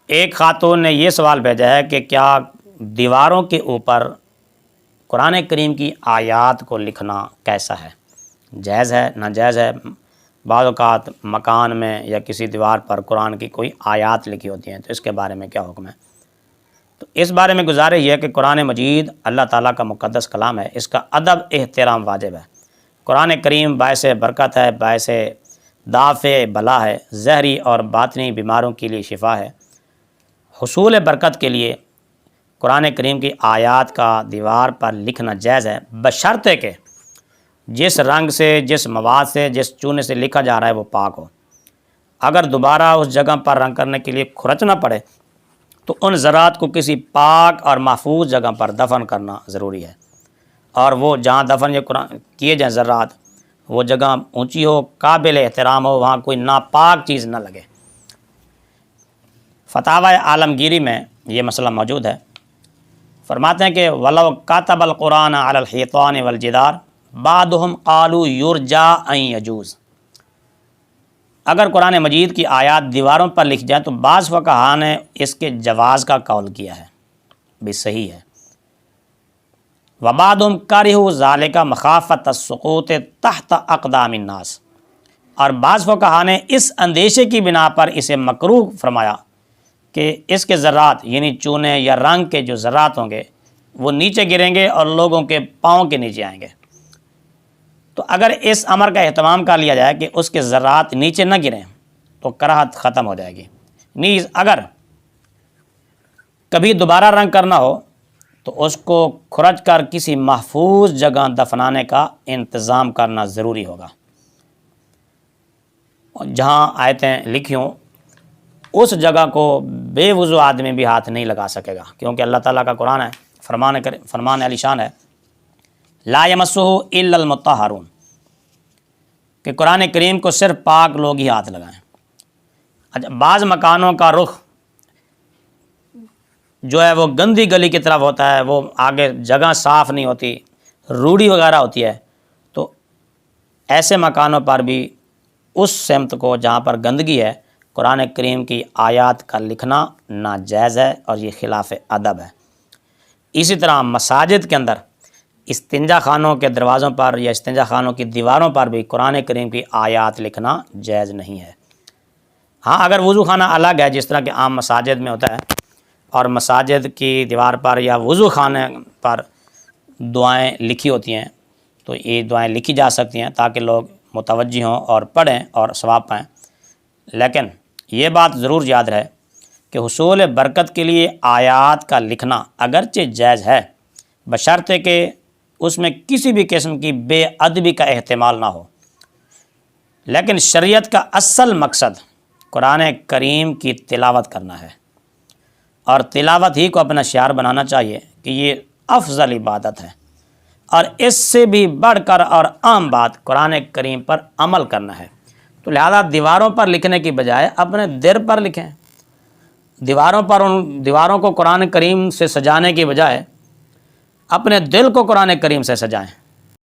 ایک خاتون نے یہ سوال بھیجا ہے کہ کیا دیواروں کے اوپر قرآن کریم کی آیات کو لکھنا کیسا ہے، جائز ہے ناجائز ہے؟ بعض اوقات مکان میں یا کسی دیوار پر قرآن کی کوئی آیات لکھی ہوتی ہیں، تو اس کے بارے میں کیا حکم ہے؟ تو اس بارے میں گزارش یہ ہے کہ قرآن مجید اللہ تعالیٰ کا مقدس کلام ہے، اس کا ادب احترام واجب ہے۔ قرآن کریم باعث برکت ہے، باعث دافع بلا ہے، ظاہری اور باطنی بیماروں کے لیے شفا ہے۔ حصول برکت کے لیے قرآن کریم کی آیات کا دیوار پر لکھنا جائز ہے، بشرطے کہ جس رنگ سے، جس مواد سے، جس چونے سے لکھا جا رہا ہے وہ پاک ہو۔ اگر دوبارہ اس جگہ پر رنگ کرنے کے لیے کھرچنا پڑے تو ان ذرات کو کسی پاک اور محفوظ جگہ پر دفن کرنا ضروری ہے، اور وہ جہاں دفن کیے جائیں ذرات، وہ جگہ اونچی ہو، قابل احترام ہو، وہاں کوئی ناپاک چیز نہ لگے۔ فتاوی عالمگیری میں یہ مسئلہ موجود ہے۔ فرماتے ہیں کہ وَلَوْ كَتَبَ الْقُرْآنَ عَلَى الْحِيطَانِ وَالْجِدَارِ بَعْضُهُمْ قَالُوا يُرْجَىٰ أَن يَجُوزَ، اگر قرآن مجید کی آیات دیواروں پر لکھ جائیں تو بعض فقہاء نے اس کے جواز کا قول کیا ہے، بھی صحیح ہے۔ وَبَعْضُهُمْ كَرِهُوا ذَلِكَ مَخَافَةَ السُّقُوطِ تَحْتَ أَقْدَامِ النَّاسِ، اور بعض فقہاء نے اس اندیشے کی بنا پر اسے مکروہ فرمایا کہ اس کے ذرات یعنی چونے یا رنگ کے جو ذرات ہوں گے وہ نیچے گریں گے اور لوگوں کے پاؤں کے نیچے آئیں گے۔ تو اگر اس امر کا اہتمام کر لیا جائے کہ اس کے ذرات نیچے نہ گریں تو کراہت ختم ہو جائے گی۔ نیز اگر کبھی دوبارہ رنگ کرنا ہو تو اس کو کھرچ کر کسی محفوظ جگہ دفنانے کا انتظام کرنا ضروری ہوگا، جہاں آیتیں لکھی ہوں اس جگہ کو بے وضو آدمی بھی ہاتھ نہیں لگا سکے گا، کیونکہ اللہ تعالیٰ کا قرآن ہے، فرمان علی شان ہے لا یمسہ الا المطہرون، کہ قرآن کریم کو صرف پاک لوگ ہی ہاتھ لگائیں۔ اچھا، بعض مکانوں کا رخ جو ہے وہ گندی گلی کی طرف ہوتا ہے، وہ آگے جگہ صاف نہیں ہوتی، روڑی وغیرہ ہوتی ہے، تو ایسے مکانوں پر بھی اس سمت کو جہاں پر گندگی ہے قرآن کریم کی آیات کا لکھنا ناجائز ہے اور یہ خلاف ادب ہے۔ اسی طرح مساجد کے اندر استنجا خانوں کے دروازوں پر یا استنجا خانوں کی دیواروں پر بھی قرآن کریم کی آیات لکھنا جائز نہیں ہے۔ ہاں، اگر وضو خانہ الگ ہے جس طرح کہ عام مساجد میں ہوتا ہے، اور مساجد کی دیوار پر یا وضو خانے پر دعائیں لکھی ہوتی ہیں تو یہ دعائیں لکھی جا سکتی ہیں تاکہ لوگ متوجہ ہوں اور پڑھیں اور ثواب پائیں۔ لیکن یہ بات ضرور یاد رہے کہ حصول برکت کے لیے آیات کا لکھنا اگرچہ جائز ہے، بشرطے کہ اس میں کسی بھی قسم کی بے ادبی کا احتمال نہ ہو۔ لیکن شریعت کا اصل مقصد قرآن کریم کی تلاوت کرنا ہے، اور تلاوت ہی کو اپنا شعار بنانا چاہیے کہ یہ افضل عبادت ہے، اور اس سے بھی بڑھ کر اور عام بات قرآن کریم پر عمل کرنا ہے۔ تو لہذا دیواروں پر لکھنے کی بجائے اپنے دل پر لکھیں، دیواروں کو قرآن کریم سے سجانے کی بجائے اپنے دل کو قرآن کریم سے سجائیں۔